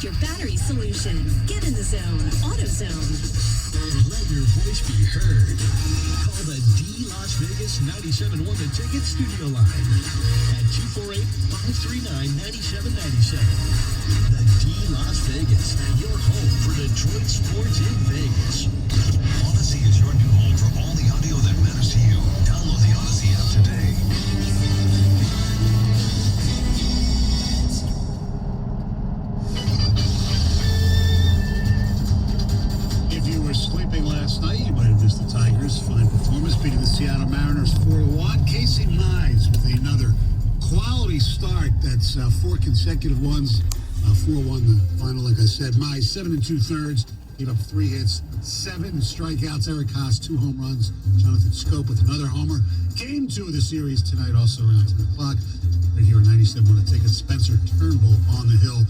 your battery solution. Get in the zone. AutoZone. Let your voice be heard. Call the D Las Vegas 97.1 The Ticket studio line at 248-539-9797. The D Las Vegas, your home for Detroit sports in Vegas. Odyssey is your new home for all the audio that matters to you. Download the Odyssey app today. Sleeping last night, you might have missed the Tigers' fine performance, beating the Seattle Mariners 4-1. Casey Mize with another quality start. That's 4 consecutive ones. 4-1 the final, like I said. Mize 7 2/3, gave up 3 hits, 7 strikeouts. Eric Haas 2 home runs. Jonathan Scope with another homer. Game 2 of the series tonight, also around 10 o'clock. Right here at 97.1 The Ticket. Spencer Turnbull on the hill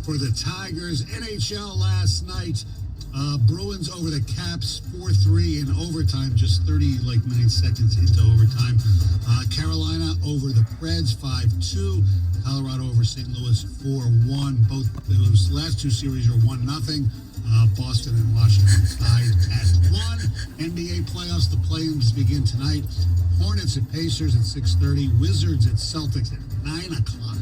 for the Tigers. NHL last night. Bruins over the Caps 4-3 in overtime, just 39 seconds into overtime. Carolina over the Preds 5-2. Colorado over St. Louis 4-1. Both those last 2 series are 1-0. Boston and Washington tied at 1. NBA playoffs, the play-ins begin tonight. Hornets at Pacers at 6:30. Wizards at Celtics at 9 o'clock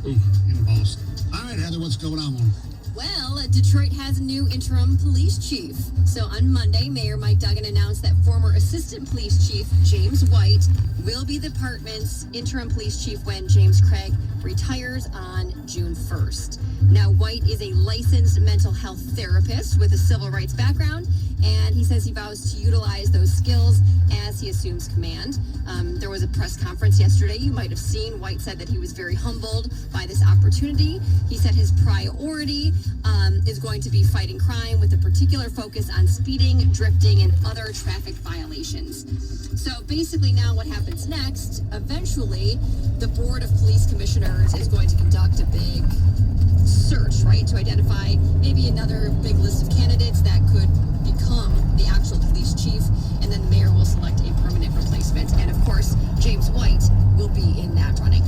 in Boston. All right, Heather, what's going on? Well, Detroit has a new interim police chief. So on Monday, Mayor Mike Duggan announced that former Assistant Police Chief James White will be the department's interim police chief when James Craig retires on June 1st. Now, White is a licensed mental health therapist with a civil rights background, and he says he vows to utilize those skills as he assumes command. There was a press conference yesterday. You might have seen. White said that he was very humbled by this opportunity. He said his priority is going to be fighting crime with a particular focus on speeding, drifting, and other traffic violations. So basically now what happens next, eventually the Board of Police Commissioners is going to conduct a big search, right, to identify maybe another big list of candidates that could become the actual police chief, and then the mayor will select a permanent replacement. And of course, James White will be in that running.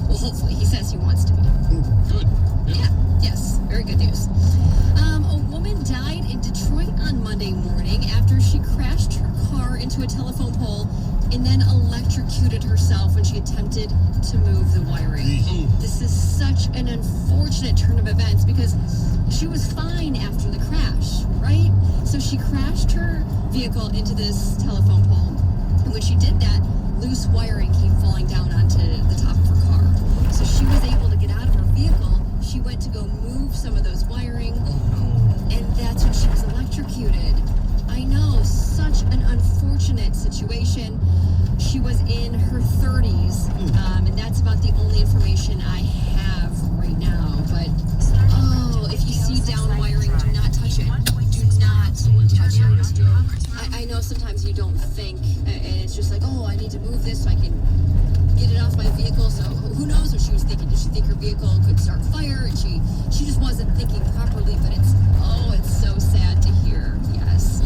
Well, hopefully. He says he wants to be. Good. Yeah. Yes. Very good news. A woman died in Detroit on Monday morning after she crashed her car into a telephone pole and then electrocuted herself when she attempted to move the wiring. This is such an unfortunate turn of events because she was fine after the crash, right? So she crashed her vehicle into this telephone pole, and when she did that, loose wiring came falling down onto the top of her car. So she was able to get out of her vehicle. She went to go move some of those wiring, and that's when she was electrocuted. I know, such an unfortunate situation. She was in her 30s, and that's about the only information I have right now. But, if you see down wiring, do not touch it. Do not touch it. I know sometimes you don't think, and it's just like, I need to move this so I can get it off my vehicle. So who knows what she was thinking? Did she think her vehicle could start fire? And she just wasn't thinking properly, but it's so sad to hear. Yes.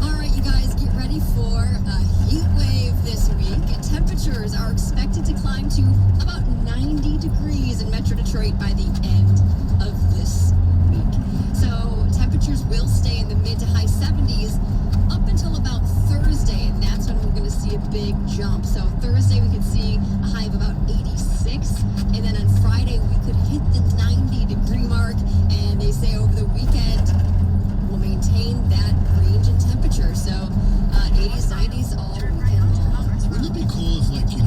All right, you guys, get ready for a heat wave this week. Temperatures are expected to climb to about 90 degrees in Metro Detroit by the end of this week. So temperatures will stay in the mid to high 70s up until about Thursday, and that's when we're going to see a big jump. So Thursday we could see a high of about 86, and then on Friday we could hit the 90-degree mark, and they say over the weekend we'll maintain that range in temperature. So 80s, 90s all weekend long. Wouldn't it be cool if, you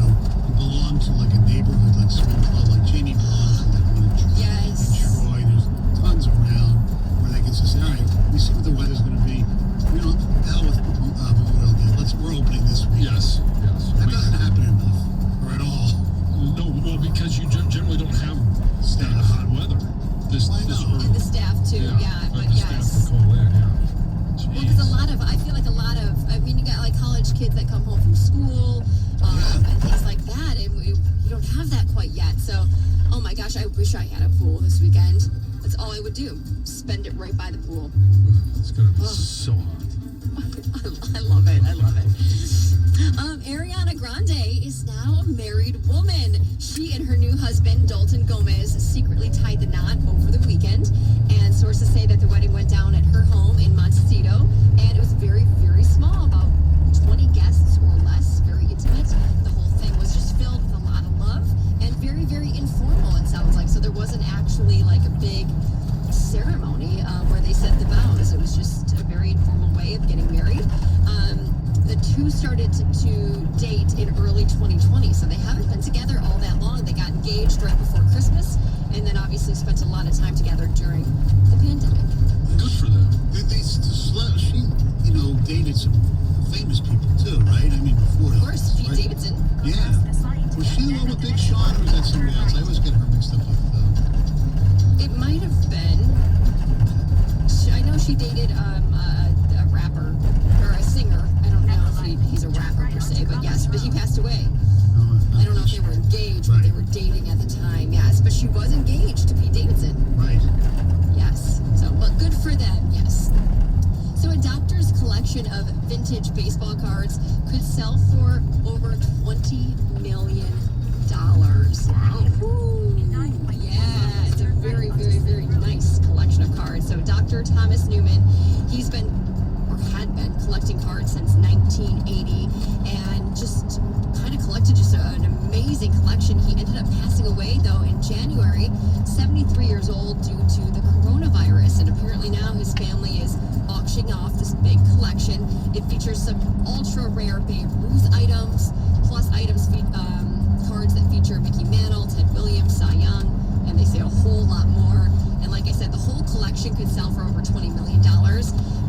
belong to, a neighborhood, swim club, like Jamie belongs to, one in Yes. Troy. There's tons around where they can just say, all right, we see what the weather's going to be. Hell with Memorial Day. We're opening this week. Yes. That doesn't happen enough, or at all. No, well, because you generally don't have Staff. hot weather. This Well, I know. early. And the staff too, but the yes. staff can call in, Well, because I feel like you got college kids that come home from school and things like that, and you don't have that quite yet. So, oh my gosh, I wish I had a pool this weekend. That's all I would do. Spend it right by the pool. It's going to be so hot. I love it. I love it. Ariana Grande is now a married woman. She and her new husband, Dalton Gomez, secretly tied the knot over the weekend. And sources say that the wedding went down at her home in Montecito. And it was very, very small, about 20 guests or less, very intimate. The whole thing was just filled with a lot of love and very, very informal, it sounds like. So there wasn't actually like a big ceremony where they said the vows. It was just a very informal way of getting married. The two started to date in early 2020, so they haven't been together all that long. They got engaged right before Christmas, and then obviously spent a lot of time together during the pandemic. Good for them. She, dated some famous people too, right? I mean, before. Of course, Pete Davidson. Yeah. Was she the one with Big Sean, or was that somebody else? I always get her mixed up with. It might have been. I know she dated a rapper or a singer. I don't know if he's a rapper per se, but yes, but he passed away. I don't know if they were engaged, but they were dating at the time. Yes, but she was engaged to Pete Davidson. Right. Yes. So, but good for them. Yes. So, a doctor's collection of vintage baseball cards could sell for over $20 million. Wow. Ooh, yeah, it's a very, very, very nice collection of cards. So Dr. Thomas Newman, he's been, or had been, collecting cards since 1980 and just kind of collected just an amazing collection. He ended up passing away, though, in January, 73 years old, due to the coronavirus. And apparently now his family is auctioning off this big collection. It features some ultra-rare Babe Ruth items, plus items cards that feature Mickey Mantle, Ted Williams, Cy Young, and they say a whole lot more. And like I said, the whole collection could sell for over $20 million.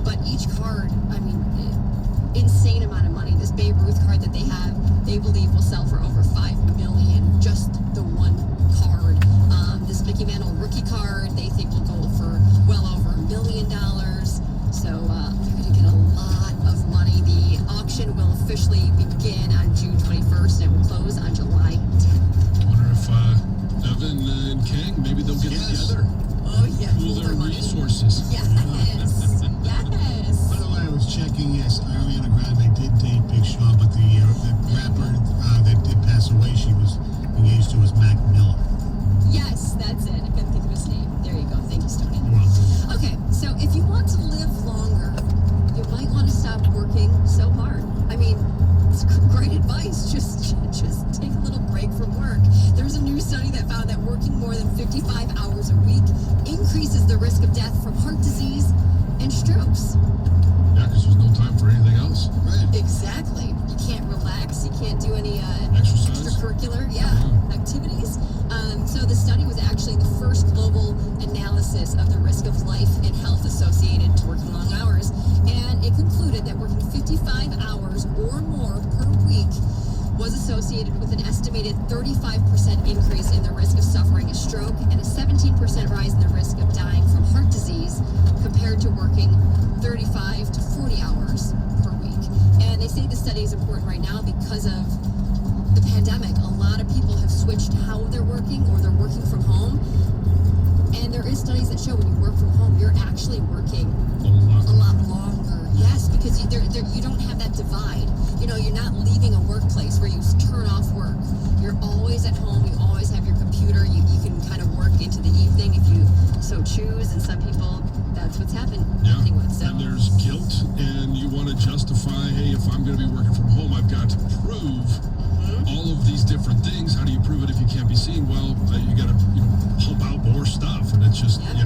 But each card, I mean, insane amount of money. This Babe Ruth card that they have, they believe will sell for over $5 million, just the one card. This Mickey Mantle rookie card, they think will go for well over $1 million. So they're going to get a lot of money. The auction will officially begin on June 21st and it will close on July 10th. I wonder if Evan and Kang, maybe they'll get together. Oh, yeah. Pool their resources. Yes. Yes. By the way, I was checking. Yes, Ariana Grande did date Big Sean, but the rapper that did pass away, she was engaged to was Mac Miller. Yes, that's it. I couldn't think of his name. There you go. Thank you, Stoney. Well, Okay, so if you want to live longer, you might want to stop working so hard. I mean, it's great advice. Just take a little break from work. There's a new study that found that working more than 55 hours a week increases the risk of death from heart disease and strokes. Yeah, because there's no time for anything else. right. Exactly. You can't relax. You can't do any Exercise. extracurricular activities. So the study was actually the first global analysis of the risk of life and health associated to working long hours. And it concluded that working 55 hours or more per week was associated with an estimated 35% increase in the risk of suffering a stroke and a 17% rise in the risk of dying from heart disease compared to working 35 to 40 hours per week. And they say the study is important right now because of the pandemic. A lot of people have switched how they're working or they're working from home. And there is studies that show when you work from home, you're actually working a lot longer. Yes, because you don't have that divide. You're not leaving a workplace where you turn off work. You're always at home. You always have your computer. You can kind of work into the evening if you so choose. And some people, that's what's happening with. So. And there's guilt, and you want to justify, hey, if I'm going to be working from home, I've got to prove all of these different things. How do you prove it if you can't be seen? Well, you got to pump out more stuff, and it's just, I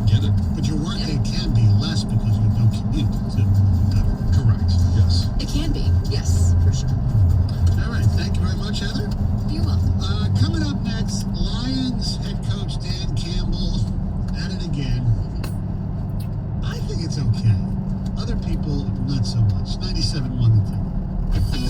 get it. But your workday can be less because you don't commute to. Correct. Yes. It can be, yes, for sure. All right. Thank you very much, Heather. You're welcome. Coming up next, Lions head coach Dan Campbell at it again. I think it's okay. Other people, not so much. 97-1 the thing.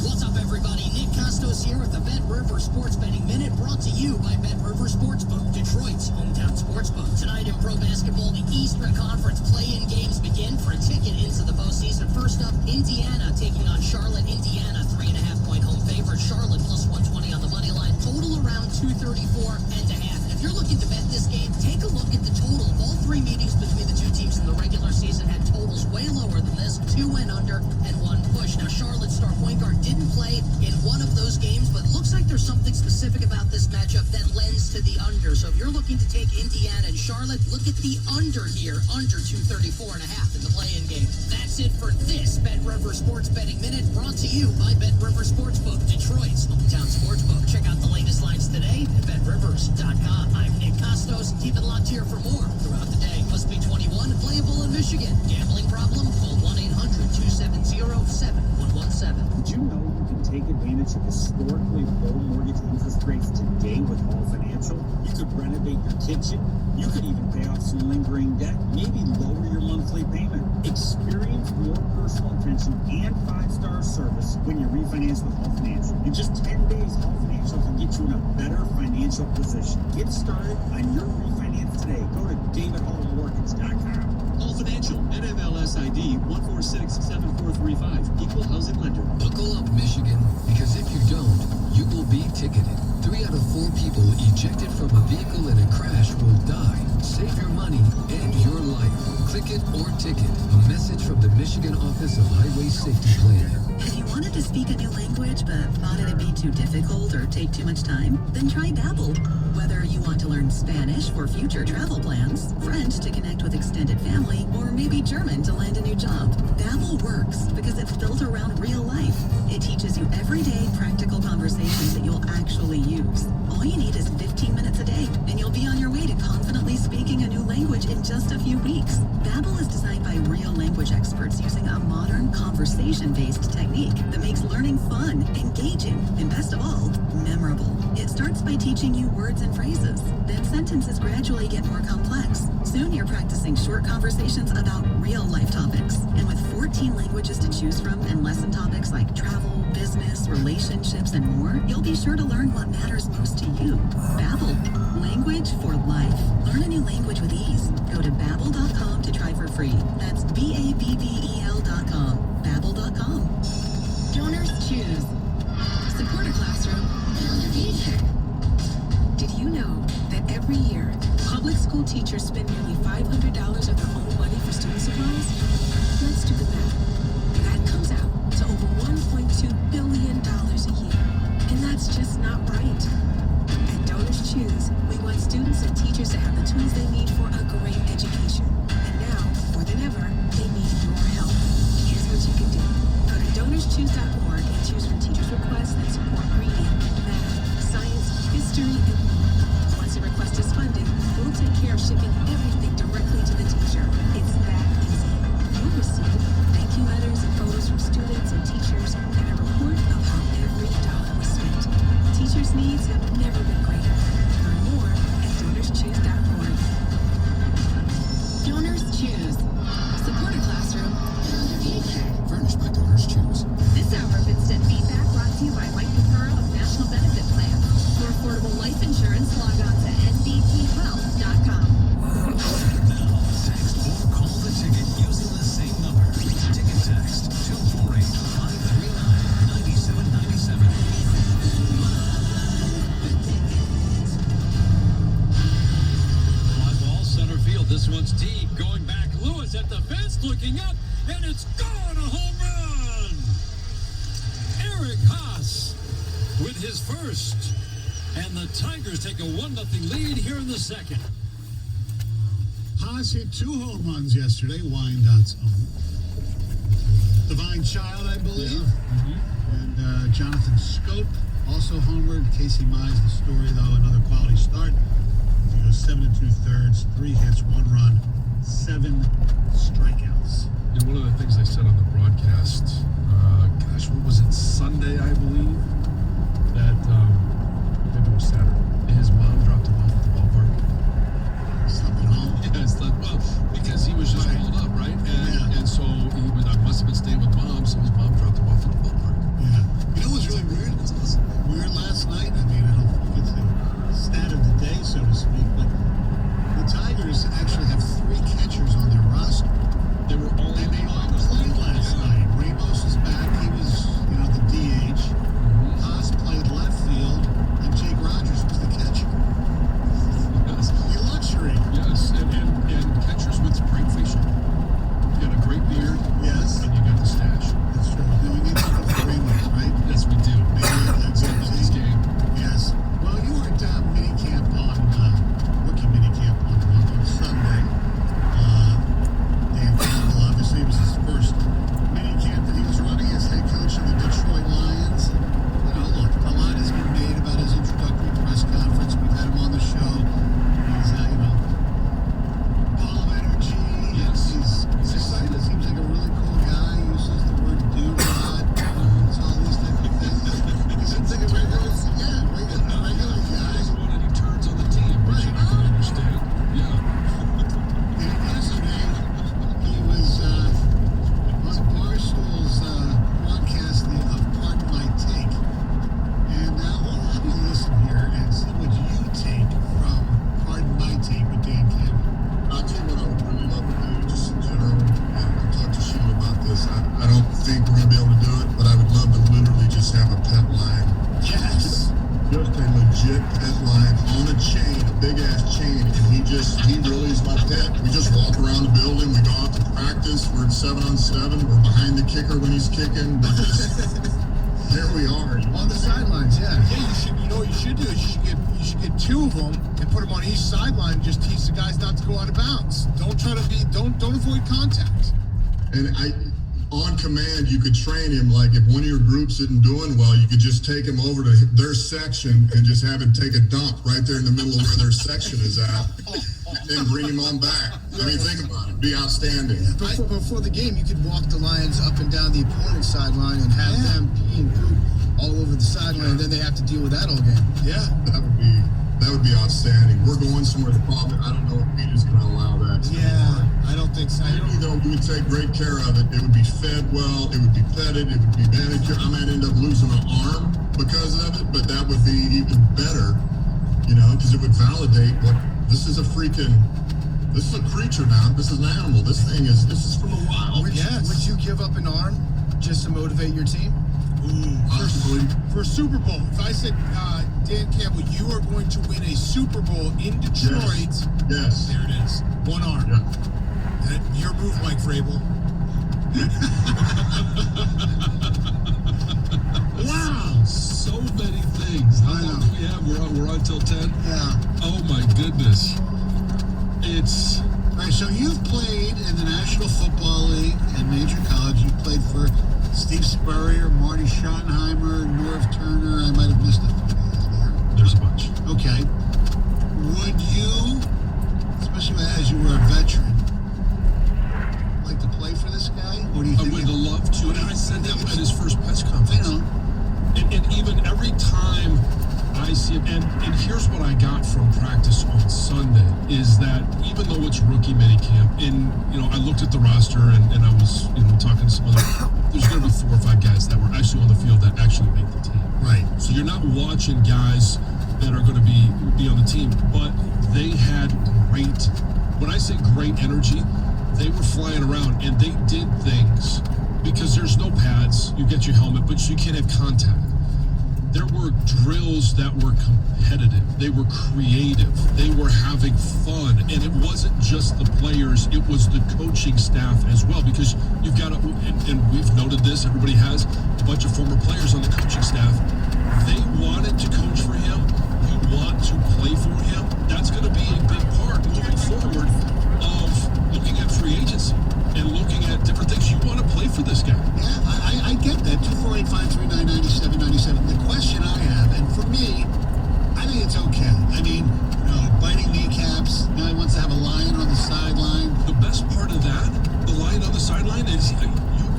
What's up, everybody? Nick Costos here with the Bet River Sports Betting Minute, brought to you by Bet River Sportsbook, Detroit's hometown sportsbook. Tonight in pro basketball, the Eastern Conference play-in games begin for a ticket into the postseason. First up, Indiana taking on Charlotte. Indiana, 3.5-point home favorite. Charlotte plus 120 on the money line. Total around 234.5. If you're looking to bet this game, take a look at the 3 meetings between the two teams in the regular season had totals way lower than this. 2 went under and 1 push. Now, Charlotte's star point guard didn't play in one of those games, but looks like there's something specific about this matchup that lends to the under. So if you're looking to take Indiana and Charlotte, look at the under here, under 234.5 in the play-in game. That's it for this Bet River Sports Betting Minute, brought to you by Bet River Sportsbook, Detroit's hometown sportsbook. Check out the latest lines today at BetRivers.com. I'm Nick Costos. Keep it locked here for more throughout the day. Must be 21, playable in Michigan. Gambling problem? Call 1-800-270-7117. Did you know you can take advantage of historically low mortgage interest rates today with Hall Financial? You could renovate your kitchen. You could even pay off some lingering debt, maybe lower your monthly payment. Experience more personal attention and 5-star service when you refinance with Hall Financial. In just 10 days, Hall Financial can get you in a better financial position. Get started on your refinance today. Go to davidhallmortgage.com. Hall Financial, NMLS ID 1467435, Equal Housing Lender. Buckle up, Michigan, because if you don't, you will be ticketed. 3 out of 4 people ejected from a vehicle in a crash will die. Save your money and your life. Click it or ticket. A message from the Michigan Office of Highway Safety Planning. If you wanted to speak a new language but thought it'd be too difficult or take too much time, then try Babbel. Whether you want to learn Spanish for future travel plans, French to connect with extended family, or maybe German to land a new job, Babbel works because it's built around real life. It teaches you everyday practical conversations that you'll actually use. All you need is 15 minutes a day, and you'll be on your way to confidently speaking a new language in just a few weeks. Babbel is designed by real language experts using a modern conversation-based technique that makes learning fun, engaging, and best of all, memorable. It starts by teaching you words and phrases. Then sentences gradually get more complex. Soon you're practicing short conversations about real-life topics. And with 14 languages to choose from and lesson topics like travel, business, relationships, and more, you'll be sure to learn what matters most to you. Babbel, language for life. Learn a new language with ease. Go to Babbel.com to try for free. That's Babbel.com. Babbel.com. Donors choose. Support a classroom. Did you know that every year, public school teachers spend nearly $500 of their own money for student supplies? Let's do the math. That comes out to over $1.2 billion a year. And that's just not right. At Donors Choose, we want students and teachers to have the tools they need for a great education. And now, more than ever, they need your help. Here's what you can do. Go to DonorsChoose.org and choose from teachers' requests that support reading, math, science, history, and more. Once a request is funded, we'll take care of shipping everything directly to the teacher. It's that easy. You'll receive thank you letters and photos from students and teachers and a report of how every dollar was spent. Teachers' needs have never been greater. Learn more at DonorsChoose.org. Donors choose. Support a classroom. Furnished by Donors Choose. This hour of Instant Feedback brought to you by Mike Picaro of National Benefit Plan. For affordable life insurance, log on to nbthealth.com. Now, text or call the ticket using the same number. Ticket text 248-539-9797. Fly ball, center field. This one's deep. Going back. Lewis at the fence, looking up, and it's gone. A home run. Eric Haas with his first. And the Tigers take a 1-0 lead here in the second. Haas hit 2 home runs yesterday, Wyandott's own. Divine Child, I believe. Yeah. And Jonathan Scope also homered. Casey Mize, the story, though, another quality start. He goes 7 2/3, 3 hits, 1 run, 7 strikeouts. And one of the things I said on the broadcast, what was it, Sunday, I believe, that, maybe it was Saturday, his mom dropped him off at the ballpark. Slept at home. Yes, well, because he was just called up, right? And so he must have been staying with mom, so his mom dropped him off at the ballpark. Yeah. You know what's really weird? Weird last night. I mean, I don't think it's the stat of the day, so to speak, but the Tigers actually have 3 catchers on their roster. They were all And they all played last night. Ramos is back. He was, the DH. legit pet lion on a chain, a big ass chain, and he really is my pet. We just walk around the building. We go out to practice. We're at 7-on-7. We're behind the kicker when he's kicking. There we are on the sidelines. Yeah, you should. You know what you should do is you should get two of them and put them on each sideline. And just teach the guys not to go out of bounds. Don't avoid contact. And on command, you could train him, like if one of your groups isn't doing well, you could just take him over to their section and just have him take a dump right there in the middle of where their section is at, and then bring him on back. I mean, think about it. It'd be outstanding. Before the game, you could walk the Lions up and down the opponent's sideline and have them pee and poop all over the sideline, and then they have to deal with that all game. Yeah. That would be outstanding. We're going somewhere. The problem, I don't know if Peter's going to allow that. I don't think so. We would take great care of it. It would be fed well. It would be petted. It would be manicured. I might end up losing an arm because of it, but that would be even better, because it would validate what this is a creature now. This is an animal. This is from the wild. Would you give up an arm just to motivate your team? Possibly. For Super Bowl, if I said, Dan Campbell, you are going to win a Super Bowl in Detroit. Yes. There it is. One arm. Yeah. Your move, Mike Vrabel. Wow. So many things. How long do we have? We're on till 10? Yeah. Oh, my goodness. All right, so you've played in the National Football League and major college. You played for Steve Spurrier, Marty Schottenheimer, Norv Turner. I might have missed a few names there. There's a bunch. Okay. Would you, especially as you were a veteran, like to play for this guy? Or do you think I would love to. And I said that at his first press conference. And even every time I see him, and here's what I got from practice on Sunday, is that even though it's rookie minicamp, and, I looked at the roster and I was, talking to some other, there's going to be 4 or 5 guys that were actually on the field that actually make the team. Right. So you're not watching guys that are going to be on the team, but they had great, when I say great energy, they were flying around and they did things because there's no pads. You get your helmet, but you can't have contact. There were drills that were competitive. They were creative. They were having fun. And it wasn't just the players, it was the coaching staff as well. Because you've got to, and we've noted this, everybody has a bunch of former players on the coaching staff. They wanted to coach for him. You want to play for him. That's going to be a big part moving forward of looking at free agency and looking at different things. You want to play for this guy. Yeah, I get that. 248-539-9797. The question I have, and for me, I think it's okay. I mean, biting kneecaps. Now he wants to have a lion on the sideline. The best part of that, the lion on the sideline, is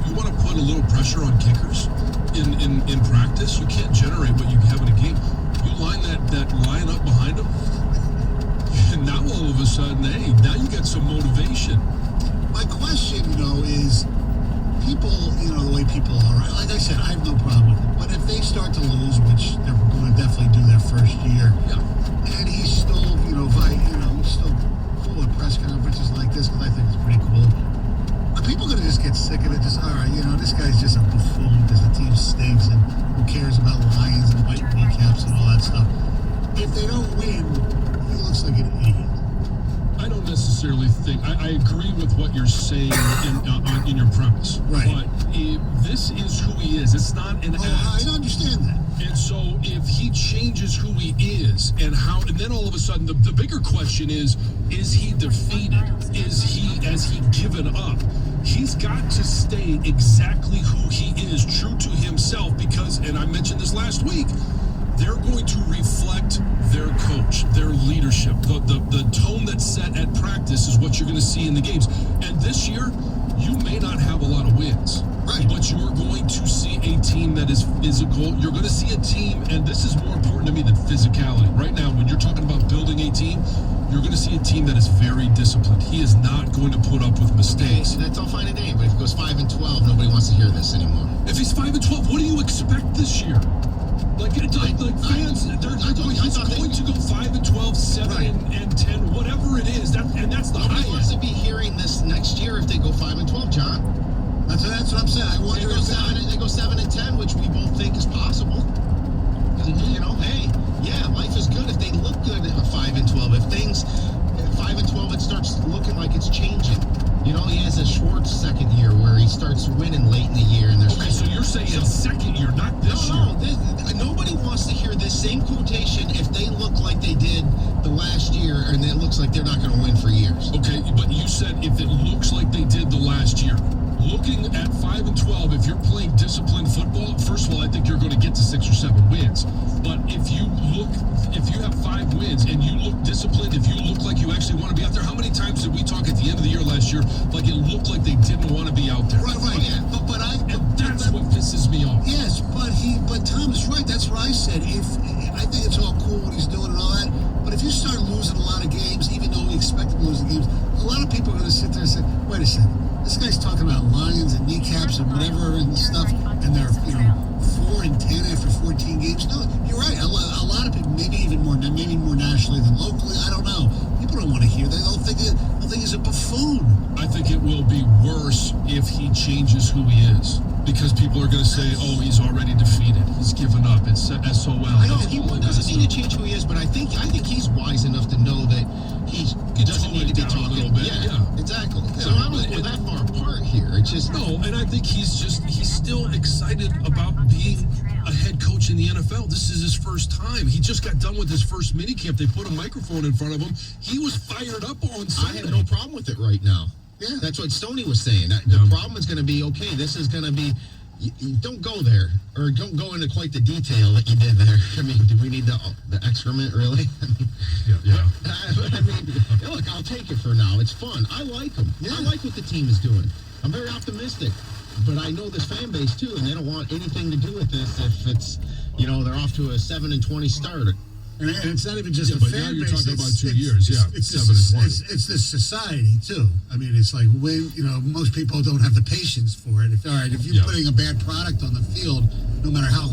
you want to put a little pressure on kickers in practice. You can't generate what you have in a game. You line that lion up behind him, and now all of a sudden, hey, now you get some motivation. My question, is people, the way people are, right? Like I said, I have no problem with it. But if they start to lose, which they're going to definitely do their first year, and he's still, he's still cool at press conferences like this, because I think it's pretty cool. Are people going to just get sick of it? Just, all right, this guy's just a buffoon because the team stinks, and who cares about lions and biting kneecaps and all that stuff? If they don't win, he looks like an idiot. I don't necessarily think, I agree with what you're saying in your premise. Right. But this is who he is. It's not an act. I understand that. And so if he changes who he is and then all of a sudden the bigger question is he defeated? Has he given up? He's got to stay exactly who he is, true to himself, because, and I mentioned this last week, they're going to reflect their coach, their leadership. The tone that's set at practice is what you're going to see in the games. And this year, you may not have a lot of wins, right, but you're going to see a team that is physical. You're going to see a team, and this is more important to me than physicality. Right now, when you're talking about building a team, you're going to see a team that is very disciplined. He is not going to put up with mistakes. That's all fine and dandy, but if he goes 5-12, nobody wants to hear this anymore. If he's 5-12, what do you expect this year? Like fans, they're going to go 5-12, 7-10, whatever it is. That's the Nobody high wants end. to be hearing this next year if they go 5-12, John. That's what I'm saying. I wonder They go 7-10, which we both think is possible. Hey, Yeah, life is good if they look good at 5-12. If things at 5-12, it starts looking like it's changing. You know, he has a Schwartz second year where he starts winning late in the year. And okay, so you're saying second year, not this year. No, nobody wants to hear this same quotation if they look like they did the last year and it looks like they're not going to win for years. Okay, but you said if it looks like they did the last year. Looking at 5-12, if you're playing disciplined football, first of all, I think you're going to get to 6 or 7 wins. But if you have 5 wins and you look disciplined, if you look like you actually want to be out there, how many times did we talk at the end of the year last year like it looked like they didn't want to be out there? Right. Yeah. But that's what pisses me off. Yes, but Tom is right. That's what I said. I think it's all cool what he's doing and all that. But if you start losing a lot of games, even though we expect to lose the games, a lot of people are going to sit there and say, wait a second. This guy's talking about lions and kneecaps and whatever and stuff, and they're 4-10 after 14 games. No, you're right. A lot of people, maybe more nationally than locally. I don't know. People don't want to hear that. They'll think he's a buffoon. I think it will be worse if he changes who he is, because people are going to say, "Oh, he's already defeated. He's given up. It's SOL." I know he doesn't need to change who he is, but I think he's wise enough to know that he doesn't need to be talking a little bit. Yeah, exactly. So I don't think we're that far apart here. It's just no, and I think he's still excited about being a head coach in the NFL. This is his first time. He just got done with his first mini camp. They put a microphone in front of him. He was fired up on Sunday. I have no problem with it right now. Yeah, that's what Stoney was saying. The problem is going to be, okay, this is going to be. You don't go there, or don't go into quite the detail that you did there. I mean, do we need the excrement, really? Yeah. I mean, look, I'll take it for now. It's fun. I like him. Yeah. I like what the team is doing. I'm very optimistic. But I know this fan base, too, and they don't want anything to do with this if it's, they're off to a 7-20 start. And it's not even just the but fan now you're base. talking about 2 years. It's 7-20. It's this society too. I mean, it's like when most people don't have the patience for it. If you're putting a bad product on the field, no matter how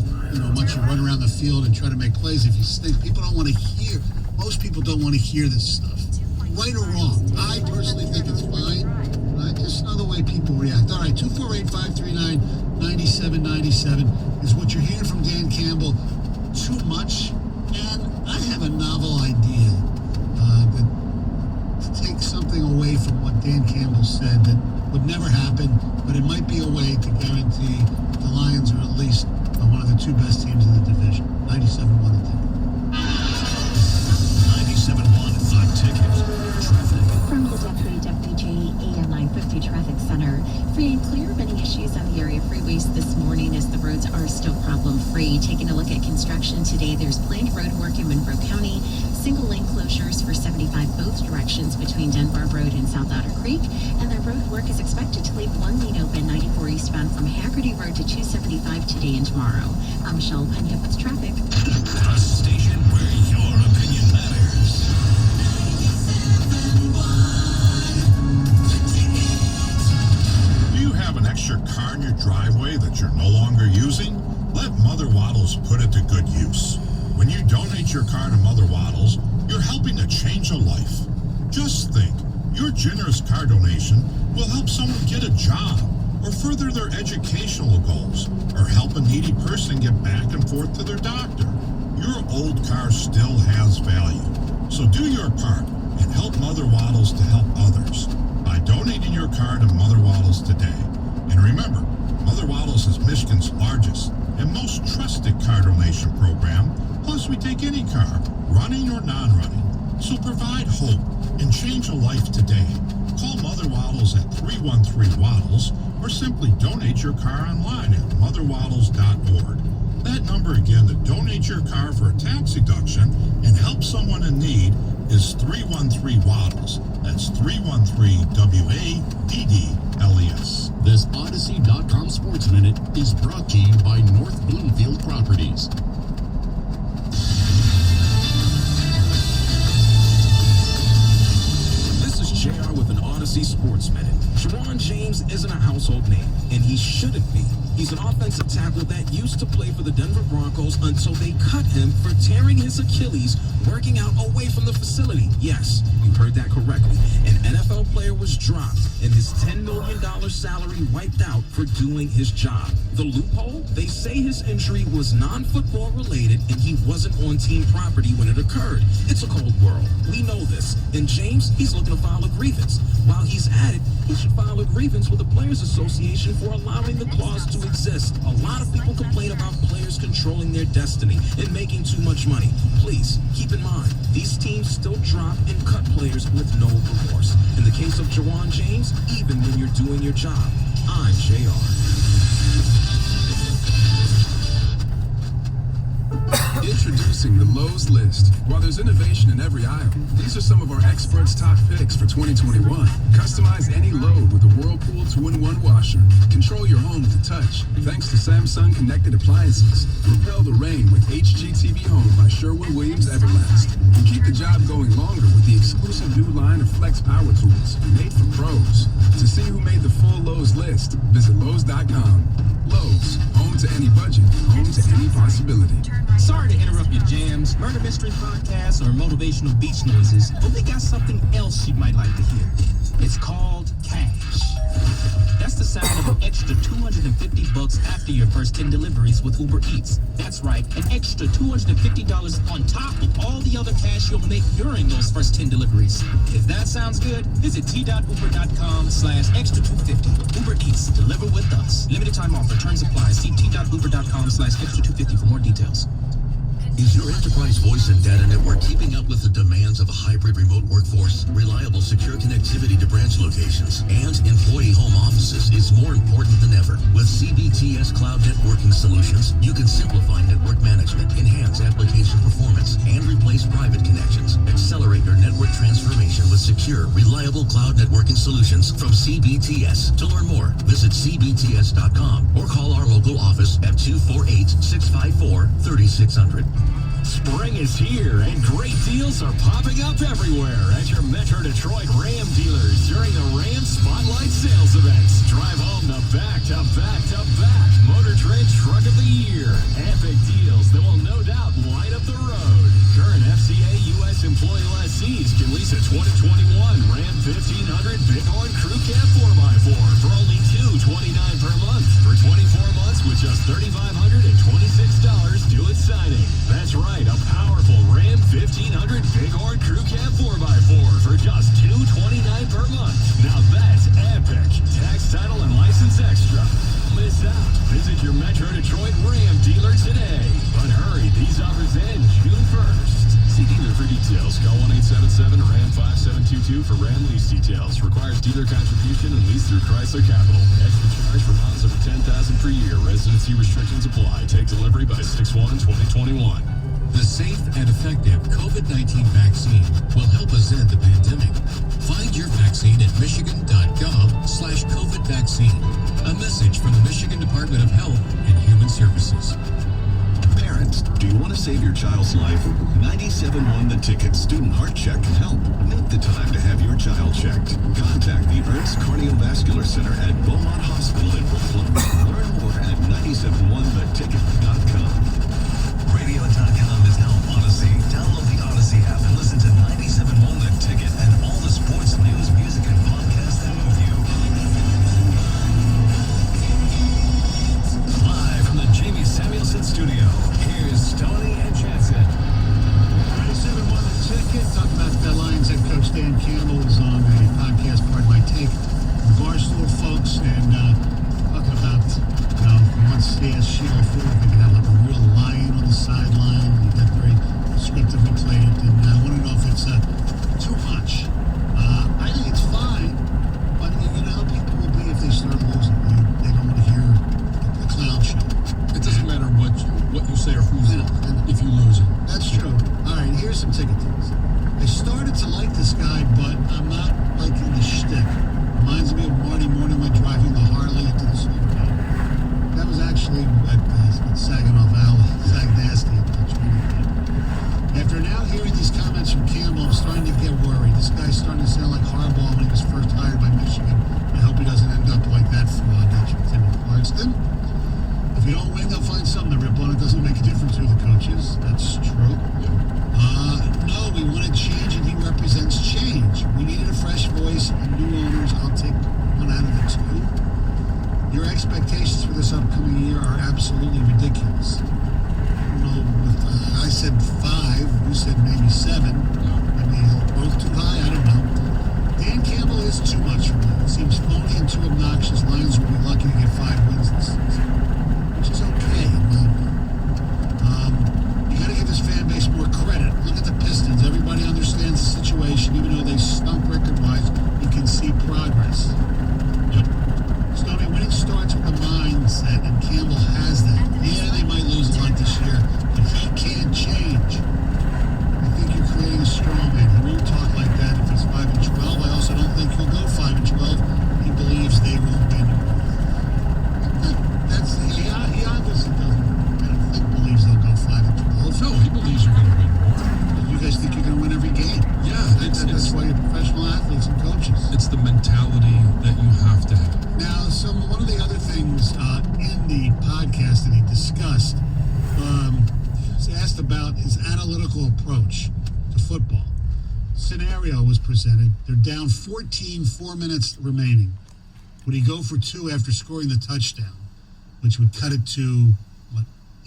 much you run around the field and try to make plays, if you stink, people don't want to hear. Most people don't want to hear this stuff, right or wrong. I personally think it's fine. Right? Just another way people react. All right, 248-539-9797 is what you're hearing from Dan Campbell. Too much. And I have a novel idea to take something away from what Dan Campbell said that would never happen, but it might be a way to guarantee the Lions are at least one of the 2 best teams in the division. 97-1 the ticket. 97-1 on ticket. Traffic. From the WJ AM 950 Traffic Center, free and clear of any issues on the area freeways this morning as the roads are still problem-free. Taking a look at construction today, there's planned road work in Monroe County, single lane closures for 75 both directions between Dunbar Road and South Otter Creek, and that road work is expected to leave 1 lane open 94 eastbound from Haggerty Road to 275 today and tomorrow. I'm Michelle Pena with traffic. The station where your opinion matters. Do you have an extra car in your driveway that you're no longer using? Let Mother Waddles put it to good use. When you donate your car to Mother Waddles, you're helping to change a life. Just think, your generous car donation will help someone get a job, or further their educational goals, or help a needy person get back and forth to their doctor. Your old car still has value. So do your part and help Mother Waddles to help others by donating your car to Mother Waddles today. And remember, Mother Waddles is Michigan's largest and most trusted car donation program. Plus, we take any car, running or non-running. So provide hope and change a life today. Call Mother Waddles at 313-WADDLES or simply donate your car online at motherwaddles.org. That number again to donate your car for a tax deduction and help someone in need is 313-WADDLES. That's 313-WADDLES. This Odyssey.com Sports Minute is brought to you by North Bloomfield Properties. JR with an Odyssey Sports Minute. Jawan James isn't a household name, and he shouldn't be. He's an offensive tackle that used to play for the Denver Broncos until they cut cut him for tearing his Achilles working out away from the facility. Yes, you heard that correctly. An NFL player was dropped and his $10 million salary wiped out for doing his job. The loophole? They say his injury was non-football related and he wasn't on team property when it occurred. It's a cold world. We know this. And James, he's looking to file a grievance. While he's at it, he should file a grievance with the Players Association for allowing the clause to exist. A lot of people complain about players controlling their destiny and making too much money. Please, keep in mind, these teams still drop and cut players with no remorse. In the case of Jawan James, even when you're doing your job. I'm JR. Introducing the Lowe's List. While there's innovation in every aisle, these are some of our experts' top picks for 2021. Customize any load with a Whirlpool 2-in-1 washer. Control your home with a touch, thanks to Samsung Connected Appliances. Repel the rain with HGTV Home by Sherwin-Williams Everlast. And keep the job going longer with the exclusive new line of Flex Power Tools, made for pros. To see who made the full Lowe's list, visit Lowe's.com. Lowe's, home to any budget, home to any possibility. Sorry to interrupt your jams, murder mystery podcasts, or motivational beach noises, but we got something else you might like to hear. It's called cash. That's the sound of an extra $250 after your first 10 deliveries with Uber Eats. That's right, an extra $250 on top of all the other cash you'll make during those first 10 deliveries. If that sounds good, visit t.uber.com/extra250. Uber Eats, deliver with us. Limited time offer, terms apply. See t.uber.com/extra250 for more details. Is your enterprise voice and data network keeping up with the demands of a hybrid remote workforce? Reliable, secure connectivity to branch locations and employee home offices is more important than ever. With CBTS Cloud Networking Solutions, you can simplify network management, enhance application performance, and replace private connections. Accelerate your network transformation with secure, reliable cloud networking solutions from CBTS. To learn more, visit cbts.com or call our local office at 248-654-3600. Spring is here, and great deals are popping up everywhere at your Metro Detroit Ram dealers during the Ram Spotlight Sales Events. Drive home the back-to-back-to-back Motor Trend Truck of the Year. Epic deals that will no doubt light up the road. Current FCA U.S. employee lessees can lease a 2021 Ram 1500 Bighorn Crew Cab 4x4 for only $229 per month. For 24 months with just $3,526 due at signing. That's right, a powerful Ram 1500 Bighorn Crew Cab 4x4 for just $229 per month. Now that's epic. Tax, title, and license extra. Don't miss out. Visit your Metro Detroit Ram dealer today. But hurry, these offers end June 1st. See dealer for details. Call 1-877-RAM-5722 for Ram lease details. Requires dealer contribution and lease through Chrysler Capital. Extra charge for miles over 10,000 per year. Residency restrictions apply. Take delivery by 6/1/2021. The safe and effective COVID-19 vaccine will help us end the pandemic. Find your vaccine at michigan.gov/COVID vaccine. A message from the Michigan Department of Health and Human Services. Parents, do you want to save your child's life? 97.1 The Ticket Student Heart Check can help. Make the time to have your child checked. Contact the Ernst Cardiovascular Center at Beaumont Hospital in Brooklyn. Learn more at 971theticket.com. Radio.com is now Odyssey. Download the Odyssey app and listen to 97.1 The Ticket and all the sports news, music, and podcasts that move you. Live from the Jamie Samuelson studio, here's Stoney and Jansen. 97.1 The Ticket. Talking about the Lions head coach Dan Campbell is on a podcast, Pardon My Take, the Barstool folks, and talking about, once they asked Sheila Ford if they could have like a real lion on the sideline. He got very descriptively played it, and I want to know if it's too much. I think it's fine, but you know how people will be if they start losing. They don't want to hear the clown show. It doesn't matter what you say or who's if you lose it. That's true. All right, here's some ticket things. I started to like this guy, but I'm not liking the shtick. Reminds me of Marty Morningwood driving the Harley into the Superdome. That was actually at Saginaw Valley, Sagnasty. After now hearing these comments from Campbell, I'm starting to get worried. This guy's starting to sound like Harbaugh when he was first hired by Michigan. I hope he doesn't end up like that fraud, Timmy Clarkston. If you don't win, they'll find something to rip on. It doesn't make a difference who the coach is. That's broadcast that he discussed. He was asked about his analytical approach to football. Scenario was presented. They're down 14, 4 minutes remaining. Would he go for 2 after scoring the touchdown, which would cut it to,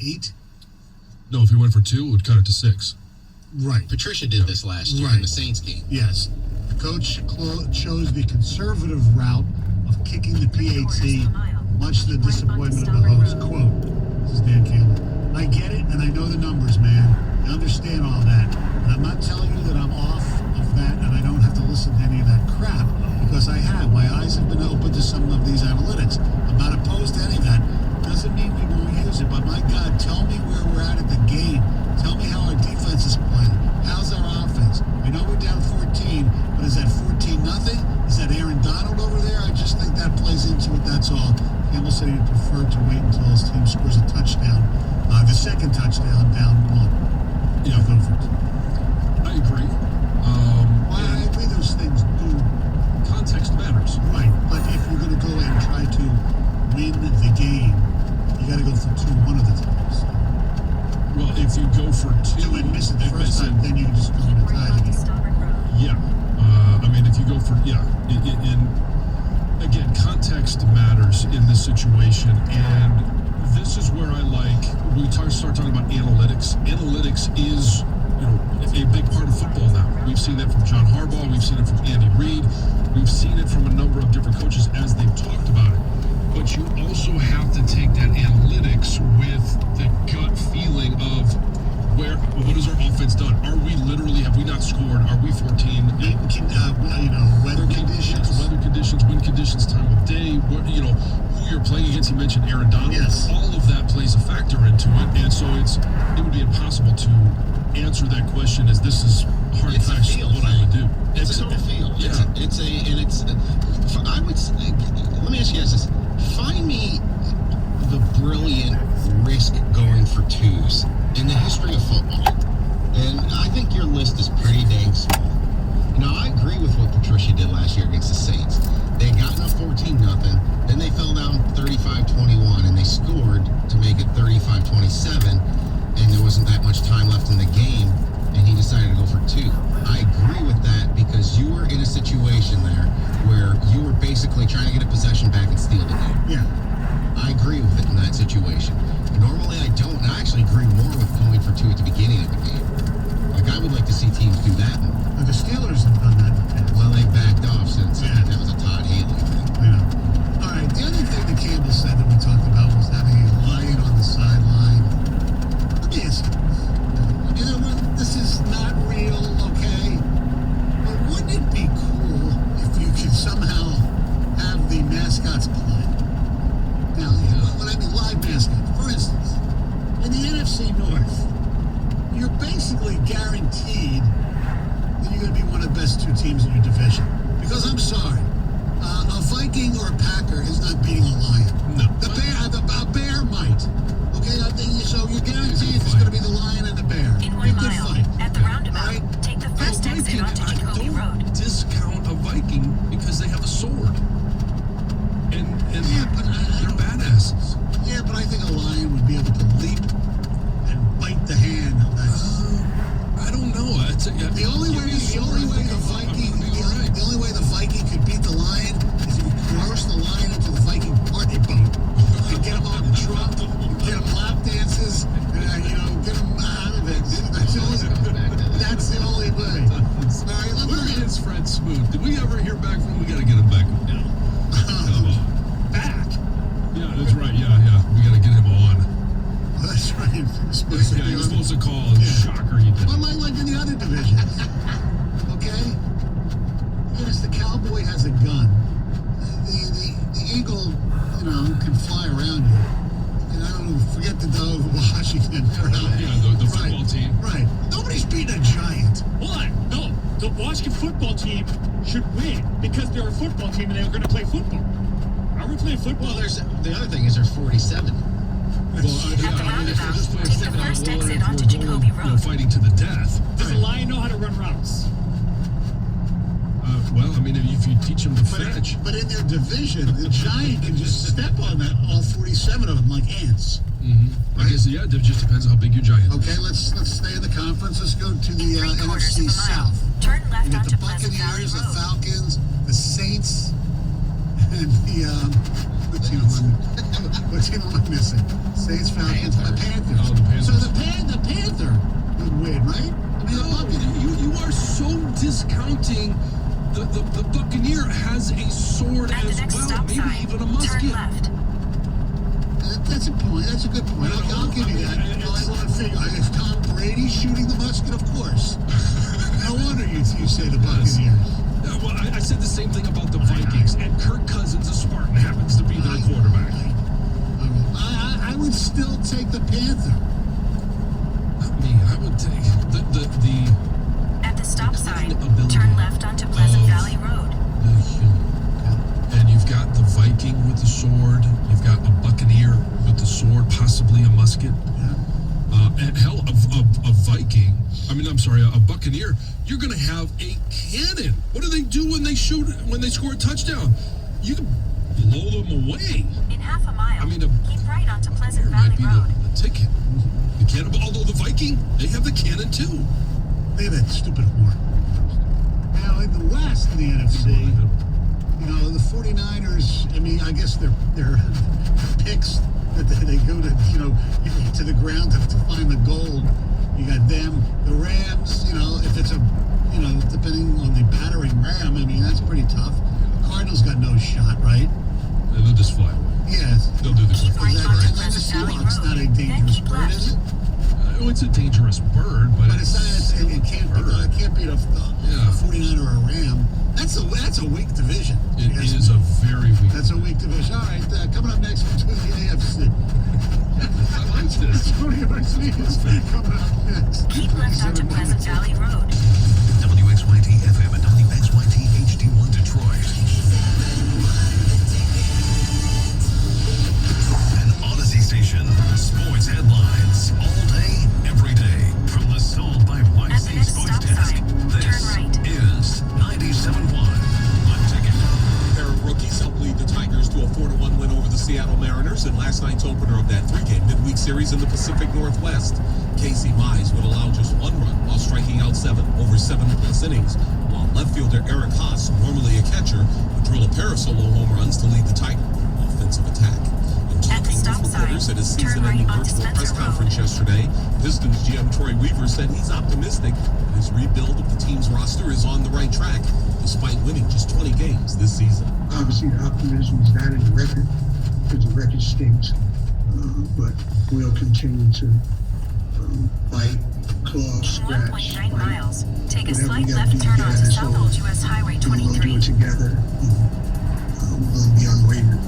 8? No, if he went for 2, it would cut it to 6. Right. Patricia did this last year in the Saints game. Yes. The coach chose the conservative route of kicking the PAT, much to the disappointment of the host. Quote, this is Dan Campbell. I get it, and I know the numbers, man. I understand all that. And I'm not telling you that I'm off of that, and I don't have to listen to any of that crap, because I have. My eyes have been open to some of these analytics. I'm not opposed to any of that. Doesn't mean we won't use it, but my God, tell me where we're at the game. Tell me how our defense is playing. How's our offense? I know we're down 14, but is that 14-0? Is that Aaron Donald over there? I just think that plays into it, that's all. Campbell said he'd prefer to wait until his team scores a touchdown. The second touchdown, down 1. Yeah, go for it. I agree. I agree those things do. Context matters. Right, but if you're going to go and try to win the game, you got to go for 2 one of the times. Well, if you go for 2 and miss it the first time, then you just go to tie the game. Yeah. I mean, if you go for, again, context matters in this situation. And this is where I start talking about analytics. Analytics is, a big part of football now. We've seen that from John Harbaugh. We've seen it from Andy Reid. We've seen it from a number of different coaches as they've talked about it. But you also have to take that analytics with the gut feeling of what has our offense done? Have we not scored? Are we 14? Weather conditions, wind conditions, time of day, who you're playing against. You mentioned Aaron Donald. Yes. All of that plays a factor into it. And so it would be impossible to answer that question as this is hard facts what I would do. It's a total feel. I would say, let me ask you guys this. Find me the brilliant risk going for 2s in the history of football. And I think your list is pretty dang small. I agree with what Patricia did last year against the Saints. They had gotten up 14-0, then they fell down 35-21, and they scored to make it 35-27, and there wasn't that much time left in the game, and he decided to go for 2. I agree with that because you were in a situation there where you were basically trying to get a possession back and steal the game. Yeah. I agree with it in that situation. Normally I don't, and I actually agree more with going for 2 at the beginning of the game. Like, I would like to see teams do that more. But the Steelers have done that in the past. Well, they backed off since that was a Todd Haley thing. Yeah. All right, the other thing that Campbell said that we talked about was having a lion on the sideline. Let me ask you, this is not real, okay? But wouldn't it be cool if you could somehow have the mascots play? Now, when I mean live mascots, for instance, in the NFC North, you're basically guaranteed that you're going to be one of the best 2 teams in your division. Because I'm sorry, a Viking or a Packer is not beating a Lion. No. A bear might. Okay, so you're guaranteed it's going to be the Lion and the bear. In 1 Good mile, fight. at the roundabout, take the first exit onto Jacoby Road. Discount a Viking because they have a sword. And they're badasses. Yeah, but I think a lion would be able to leap and bite the hand of that. I don't know. The only way the Viking could beat the lion is if you coerce the lion into the Viking party boat and get him on the truck, get him lap dances, and get him out of it. That's the only way. All right, Where is Fred Smoot? Did we ever hear back from him? We got to get him back now. Come on. Back? Yeah, that's right. Yeah. We got to get him on. That's right. He was supposed to call. Shocker, he did. But like in the other divisions, okay? Yes, the cowboy has a gun. The eagle, can fly around you. And I don't know, forget the dove of Washington. The football team. Right. Nobody's beating a giant. What? No. The Washington football team should win because they're a football team and they're going to play football. Are we playing football? Well, the other thing is there's 47. At the roundabout, take the first exit onto Jacoby Road. Fighting to the death. Does a lion know how to run routes? Well, I mean, if you teach them to fetch. But in their division, the Giant can just step on that, all 47 of them, like ants. Mm-hmm. I guess, yeah, it just depends on how big your Giant is. Okay, let's stay in the conference. Let's go to the NFC South. Turn left We got the onto Pleasant Valley Buccaneers, the Road. Falcons, the Saints, and the what team am I missing? Saints, Falcons, the Panthers. Oh, the Panthers. So the Panther would win, right? I mean, the Buccaneers. You are so discounting the Buccaneer has a sword At the as next well, stop maybe sign, even a musket. turn left. That's a point. That's a good point. I'll give you that. I want to figure. Is Tom Brady shooting the musket? Of course. No wonder you say the Buccaneers. Well, I said the same thing about the Vikings, and Kirk Cousins, a Spartan, happens to be their quarterback. I would still take the Panther. I would take the At the stop sign, turn left onto Pleasant Valley Road. And you've got the Viking with the sword. You've got a Buccaneer with the sword, possibly a musket. And hell, a Viking. A Buccaneer. You're going to have a cannon. What do they do when they shoot? When they score a touchdown? You can blow them away. In half a mile, keep right onto Pleasant Might Valley be Road. the ticket. The cannon. Although the Viking, they have the cannon too. They have that stupid horn. Now in the West, in the NFC, the 49ers. I mean, I guess they're picks that they go to the ground to find the gold. You got them, the Rams. If it's depending on the battering ram, I mean that's pretty tough. Cardinals got no shot, right? They'll just fly away. Yes. They'll do the Keep right onto Pleasant Valley It's not a dangerous bird, is it? It's a dangerous bird, but it's not. It can't beat a 49 or a ram. That's a weak division. It is a very weak. That's a weak division. All right, coming up next to the AFC. I like this. Coming up next. Keep left onto Pleasant Valley Road. WXYT FM and WXYT HD1 Detroit. An Odyssey station. Sports headlines all day, every day. From the Sold by YC Sports Desk. This is 97.1 The Ticket. A pair of rookies helped lead the Tigers to a 4-1 win over the Seattle Mariners in last night's opener of that 3-game midweek series in the Pacific Northwest. Casey Mize would allow just one run while striking out 7 over 7+ innings, while left fielder Eric Haas, normally a catcher, would drill a pair of solo home runs to lead the Tiger offensive attack. Talking with reporters at his season-ending virtual press conference yesterday, Pistons GM Troy Weaver said he's optimistic that his rebuild of the team's roster is on the right track, despite winning just 20 games this season. Obviously, the optimism is not in the record, because the record stinks. But we'll continue to fight, claw, scratch, 1.9 miles. Take a whatever slight we gotta left do to turn get out of onto this South hole. Old US Highway We'll do 23. it together. We'll be unwavering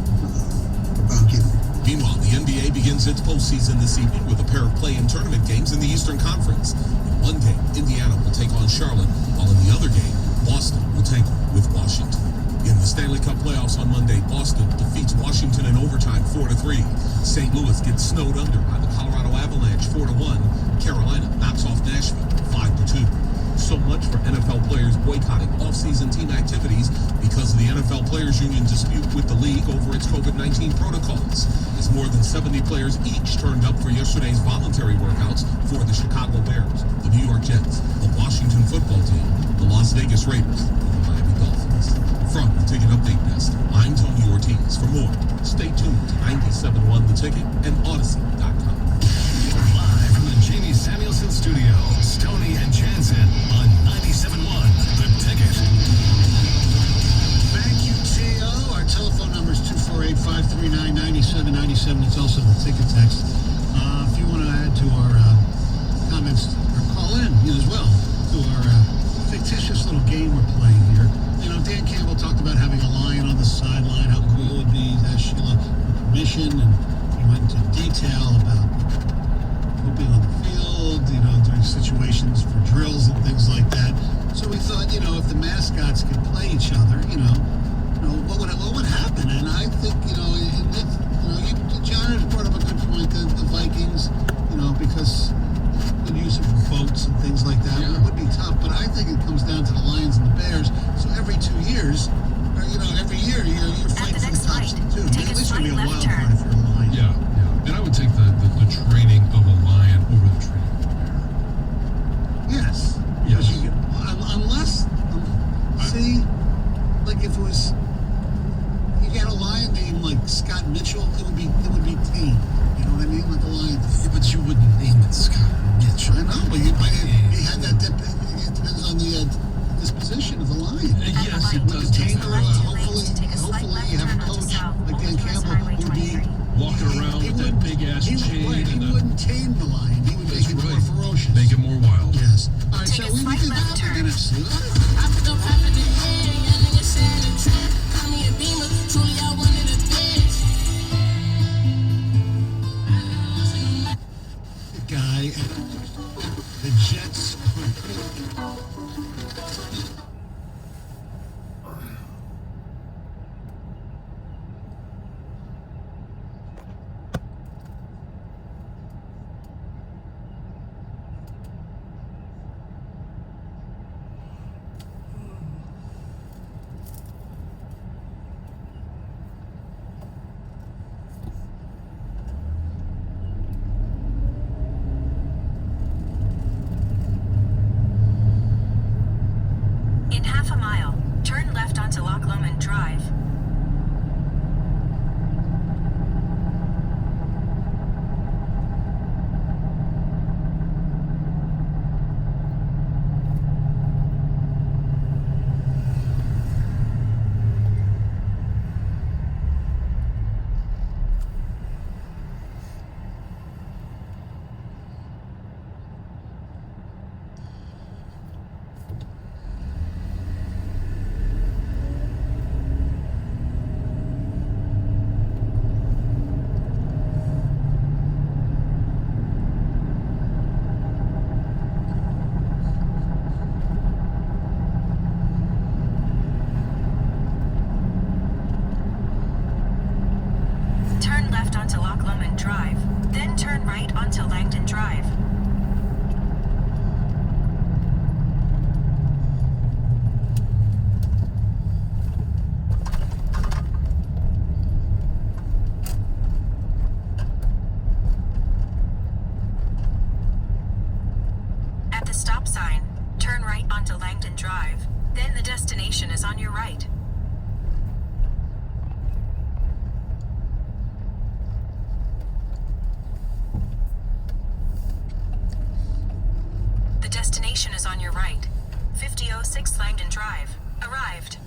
about getting it. Meanwhile, the NBA begins its postseason this evening with a pair of play-in tournament games in the Eastern Conference. In one game, Indiana will take on Charlotte, while in the other game, Boston will take on with Washington. In the Stanley Cup playoffs on Monday, Boston defeats Washington in overtime 4-3. St. Louis gets snowed under by the Colorado Avalanche 4-1. Carolina knocks off Nashville 5-2. So much for NFL players boycotting off-season team activities because of the NFL Players Union dispute with the league over its COVID-19 protocols. As more than 70 players each turned up for yesterday's voluntary workouts for the Chicago Bears, the New York Jets, the Washington Football Team, the Las Vegas Raiders, and the Miami Dolphins. From the Ticket Update Desk, I'm Tony Ortiz. For more, stay tuned to 97.1 The Ticket and Odyssey.com. Live from the Jamie Samuelson Studios, Tony and Jansen on 97.1 The Ticket. Thank you, T.O. Our telephone number is 248-539-9797. It's also the ticket text. If you want to add to our comments or call in as well to our fictitious little game we're playing here. Dan Campbell talked about having a lion on the sideline, how cool it would be. He's asked Sheila for permission, and he went into detail about pooping on the field, during situations for drills and things like that. So we thought, if the mascots could play each other, what would happen? And I think, John has brought up a good point, the Vikings, because the use of votes and things like that would be tough. But I think it comes down to the Lions and the Bears. So every 2 12, like Old Dan West Campbell, Highway would be 23. Walking around with that big ass chain right, he and wouldn't tame the lion. He would make it more ferocious. make it more wild. Yes. All right, Take so a we slight can left turn. The guy at the Jets. In half a mile, turn left onto Loch Lomond Drive. Turn left onto Loch Lomond Drive, then turn right onto Langdon Drive. At the stop sign, turn right onto Langdon Drive, then the destination is on your right. The destination is on your right. 5006 Langdon Drive. Arrived.